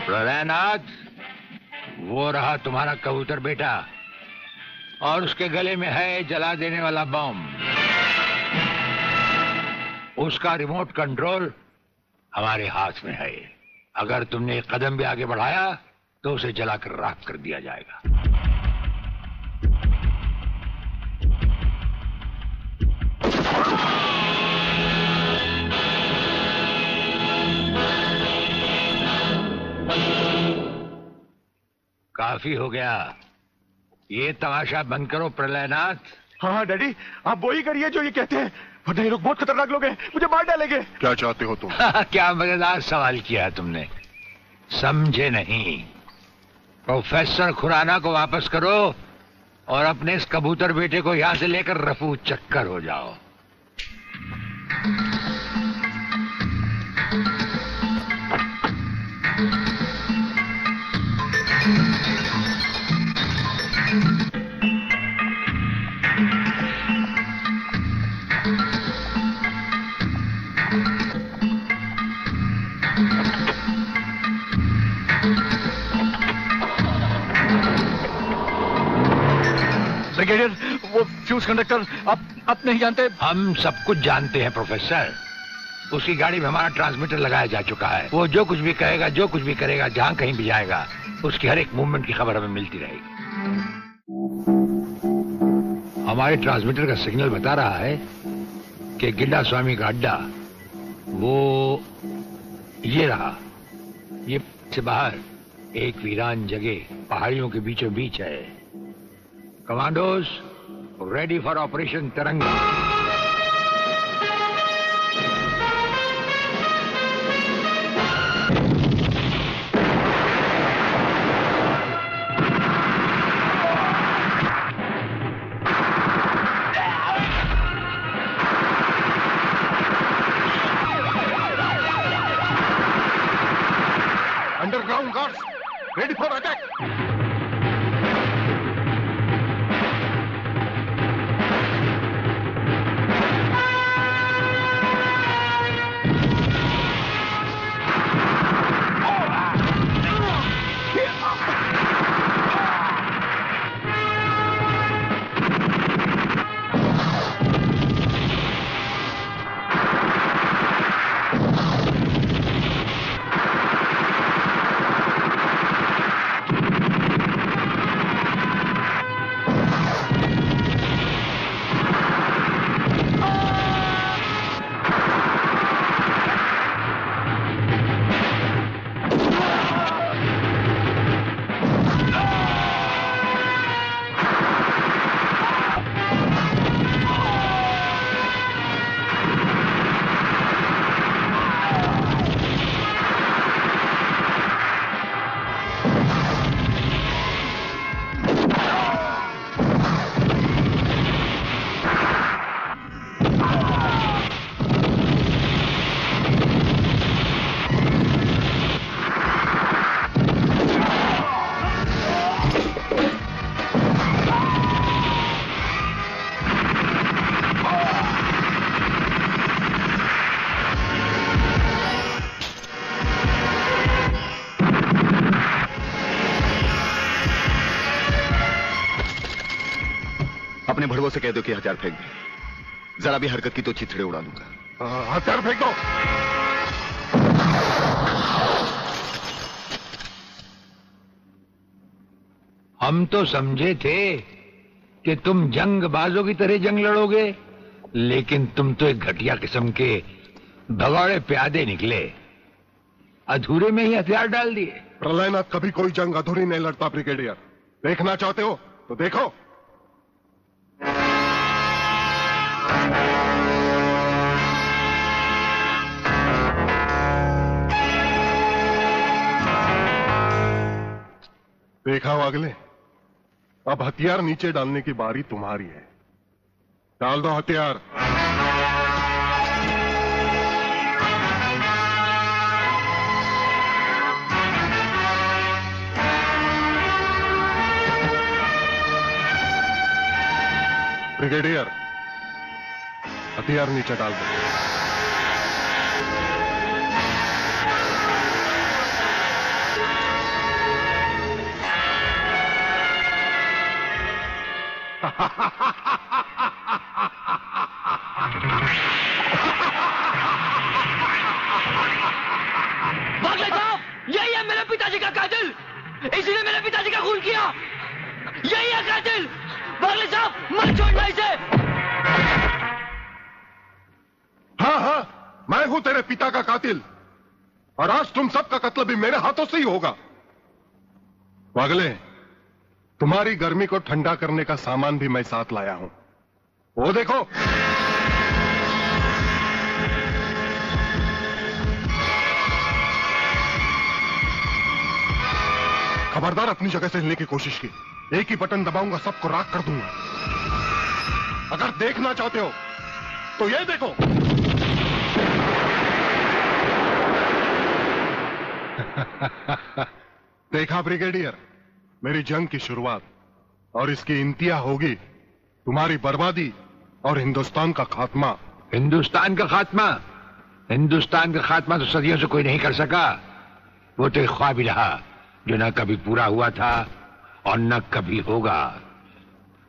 प्रलयनाथ, वो रहा तुम्हारा कबूतर बेटा और उसके गले में है जला देने वाला बम। उसका रिमोट कंट्रोल हमारे हाथ में है। अगर तुमने एक कदम भी आगे बढ़ाया तो उसे जलाकर राख कर दिया जाएगा। काफी हो गया, ये तमाशा बंद करो प्रलयनाथ। हाँ डैडी, आप वो ही करिए जो ये कहते हैं, वरना ये लोग बहुत खतरनाक लोग हैं, मुझे मार डालेंगे। क्या चाहते हो तुम? क्या मजेदार सवाल किया तुमने, समझे नहीं। प्रोफेसर खुराना को वापस करो और अपने इस कबूतर बेटे को यहां से लेकर रफू चक्कर हो जाओ। ब्रिगेडियर, वो फ्यूज कंडक्टर आप नहीं जानते? हम सब कुछ जानते हैं प्रोफेसर। उसकी गाड़ी में हमारा ट्रांसमीटर लगाया जा चुका है। वो जो कुछ भी कहेगा, जो कुछ भी करेगा, जहां कहीं भी जाएगा, उसकी हर एक मूवमेंट की खबर हमें मिलती रहेगी। हमारे ट्रांसमीटर का सिग्नल बता रहा है कि गिड्डा स्वामी का अड्डा वो ये रहा। ये से बाहर एक वीरान जगह पहाड़ियों के बीचों बीच है। कमांडोज रेडी फॉर ऑपरेशन तिरंगा। Underground guards ready for attack. अपने भड़वों से कह दो कि हथियार फेंक दे। जरा भी हरकत की तो चिथड़े उड़ा दूंगा। हथियार फेंक दो। हम तो समझे थे कि तुम जंगबाजों की तरह जंग लड़ोगे, लेकिन तुम तो एक घटिया किस्म के भगौड़े प्यादे निकले। अधूरे में ही हथियार डाल दिए। प्रलयनाथ कभी कोई जंग अधूरी नहीं लड़ता ब्रिगेडियर। देखना चाहते हो तो देखो। देखा हो अगले, अब हथियार नीचे डालने की बारी तुम्हारी है। डाल दो हथियार। ब्रिगेडियर, हथियार नीचे डाल दो। पिताजी का कातिल, इसी ने मेरे पिताजी का खून किया। यही है कातिल। बागले साहब, मत छोड़ना इसे। हाँ हाँ, मैं हूं तेरे पिता का कातिल, और आज तुम सबका कत्ल भी मेरे हाथों से ही होगा। वागले, तुम्हारी गर्मी को ठंडा करने का सामान भी मैं साथ लाया हूं। वो देखो। खबरदार अपनी जगह से हिलने की कोशिश की। एक ही बटन दबाऊंगा, सबको राख कर दूंगा। अगर देखना चाहते हो तो ये देखो। देखा ब्रिगेडियर, मेरी जंग की शुरुआत, और इसकी इंतहा होगी तुम्हारी बर्बादी और हिंदुस्तान का खात्मा। हिंदुस्तान का खात्मा? हिंदुस्तान का खात्मा तो सदियों से कोई नहीं कर सका। वो तो एक ख्वाब ही रहा जो न कभी पूरा हुआ था और न कभी होगा।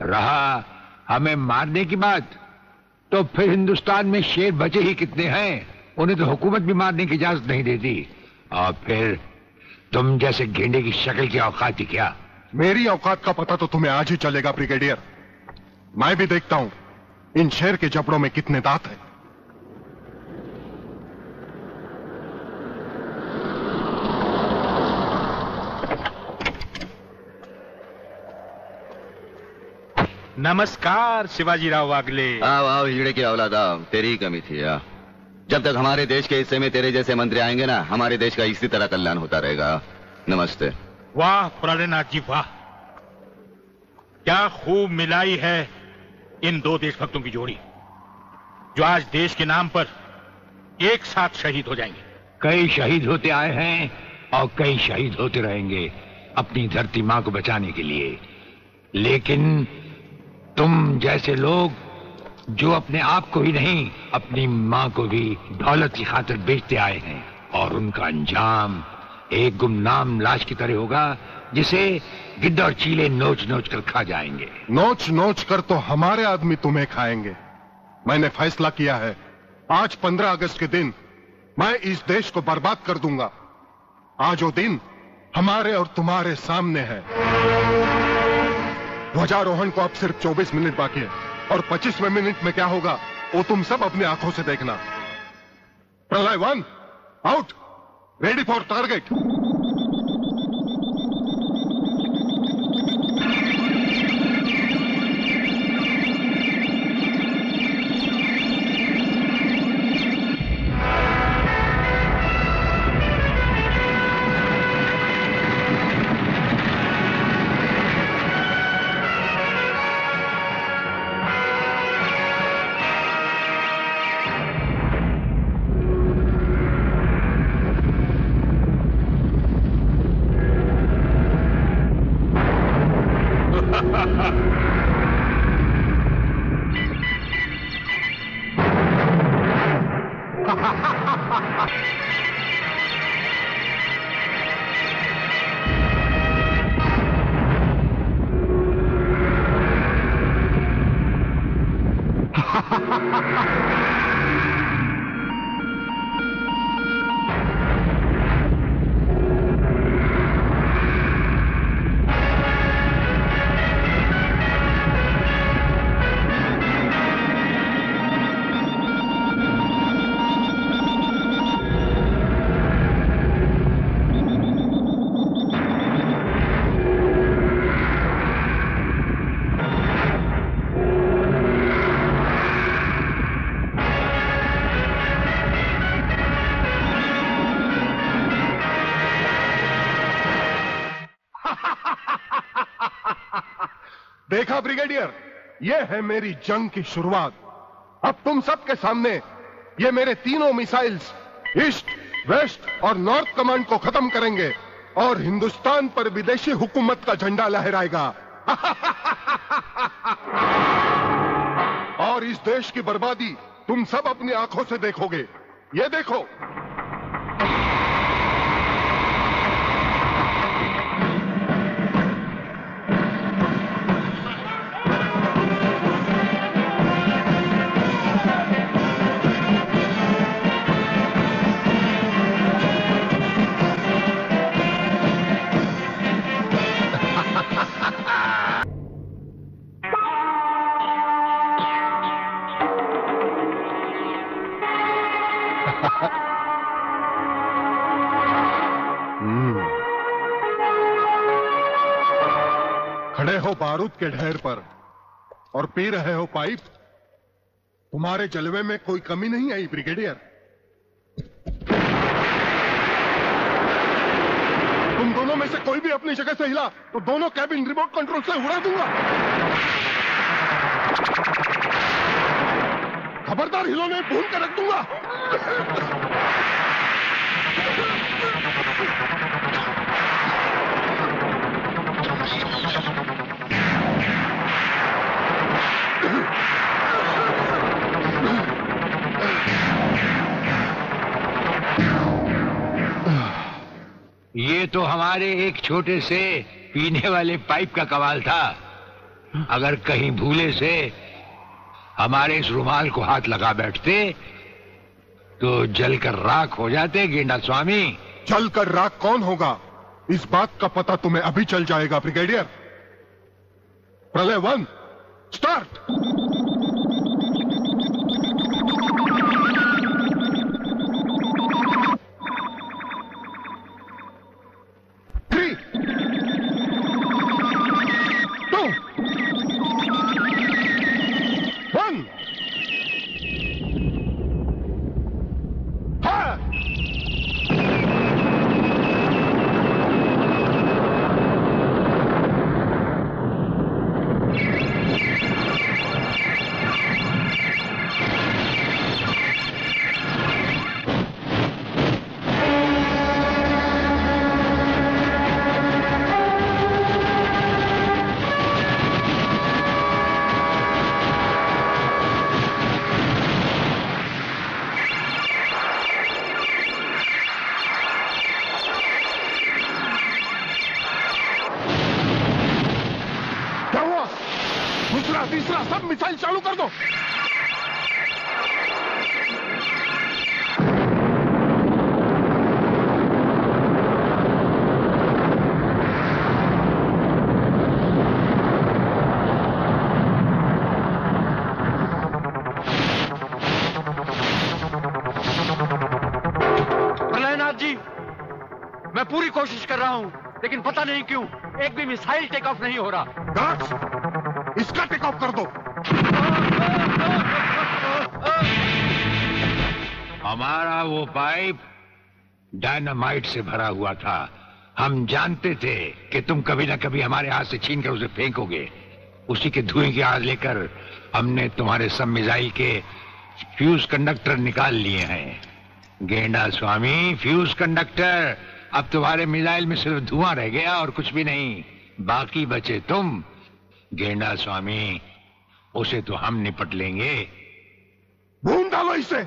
रहा हमें मारने की बात, तो फिर हिंदुस्तान में शेर बचे ही कितने हैं। उन्हें तो हुकूमत भी मारने की इजाजत नहीं देती। और फिर तुम जैसे गेंडे की शक्ल की औकात ही क्या? मेरी औकात का पता तो तुम्हें आज ही चलेगा ब्रिगेडियर। मैं भी देखता हूं इन शेर के जबड़ों में कितने दांत हैं। नमस्कार शिवाजीराव वागले। आओ आओ हिजड़े की औलाद आओ, तेरी ही कमी थी। आ जब तक हमारे देश के हिस्से में तेरे जैसे मंत्री आएंगे ना, हमारे देश का इसी तरह कल्याण होता रहेगा। नमस्ते। वाह प्राणनाथ जी वाह, क्या खूब मिलाई है इन दो देशभक्तों की जोड़ी, जो आज देश के नाम पर एक साथ शहीद हो जाएंगे। कई शहीद होते आए हैं और कई शहीद होते रहेंगे अपनी धरती मां को बचाने के लिए। लेकिन तुम जैसे लोग जो अपने आप को ही नहीं, अपनी मां को भी दौलत की खातिर बेचते आए हैं, और उनका अंजाम एक गुमनाम लाश की तरह होगा जिसे गिद्ध और चीले नोच नोच कर खा जाएंगे। नोच नोच कर तो हमारे आदमी तुम्हें खाएंगे। मैंने फैसला किया है, आज 15 अगस्त के दिन मैं इस देश को बर्बाद कर दूंगा। आज वो दिन हमारे और तुम्हारे सामने है। ध्वजारोहण को अब सिर्फ 24 मिनट बाकी है, और 25वें मिनट में क्या होगा वो तुम सब अपनी आंखों से देखना। प्रलय 1 आउट, रेडी फॉर टारगेट। देखा ब्रिगेडियर, ये है मेरी जंग की शुरुआत। अब तुम सबके सामने ये मेरे तीनों मिसाइल्स ईस्ट, वेस्ट और नॉर्थ कमांड को खत्म करेंगे, और हिंदुस्तान पर विदेशी हुकूमत का झंडा लहराएगा। और इस देश की बर्बादी तुम सब अपनी आंखों से देखोगे। ये देखो। खड़े हो बारूद के ढेर पर और पी रहे हो पाइप। तुम्हारे जलवे में कोई कमी नहीं आई ब्रिगेडियर। तुम दोनों में से कोई भी अपनी जगह से हिला तो दोनों कैबिन रिमोट कंट्रोल से उड़ा दूंगा। खबरदार हिलो नहीं, भून कर रख दूंगा। ये तो हमारे एक छोटे से पीने वाले पाइप का कमाल था। अगर कहीं भूले से हमारे इस रुमाल को हाथ लगा बैठते तो जलकर राख हो जाते गेंडा स्वामी। जलकर राख कौन होगा इस बात का पता तुम्हें अभी चल जाएगा ब्रिगेडियर। प्रलय 1 स्टार्ट। तीसरा सब मिसाइल चालू कर दो। प्रलयनाथ जी, मैं पूरी कोशिश कर रहा हूं, लेकिन पता नहीं क्यों एक भी मिसाइल टेक ऑफ नहीं हो रहा। इसका टेक ऑफ कर दो। हमारा वो पाइप डायनामाइट से भरा हुआ था। हम जानते थे कि तुम कभी ना कभी हमारे हाथ से छीनकर उसे फेंकोगे। उसी के धुएं की आग लेकर हमने तुम्हारे सब मिसाइल के फ्यूज कंडक्टर निकाल लिए हैं। गेंडा स्वामी, फ्यूज कंडक्टर, अब तुम्हारे मिसाइल में सिर्फ धुआं रह गया और कुछ भी नहीं। बाकी बचे तुम। गेंडा स्वामी, उसे तो हम निपट लेंगे। भून डालो इसे।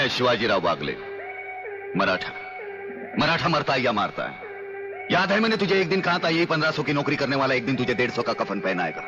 शिवाजीराव बागले, मराठा मरता है या मारता है। याद है मैंने तुझे एक दिन कहा था, यही 1500 की नौकरी करने वाला एक दिन तुझे 150 का कफन पहनाएगा।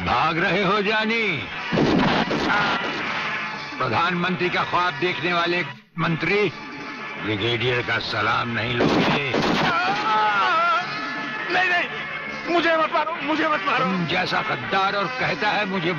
भाग रहे हो जानी? प्रधानमंत्री का ख्वाब देखने वाले मंत्री ब्रिगेडियर का सलाम नहीं लोगे? नहीं, मुझे मत मारो, मुझे मत मारो। तुम जैसा गद्दार और कहता है मुझे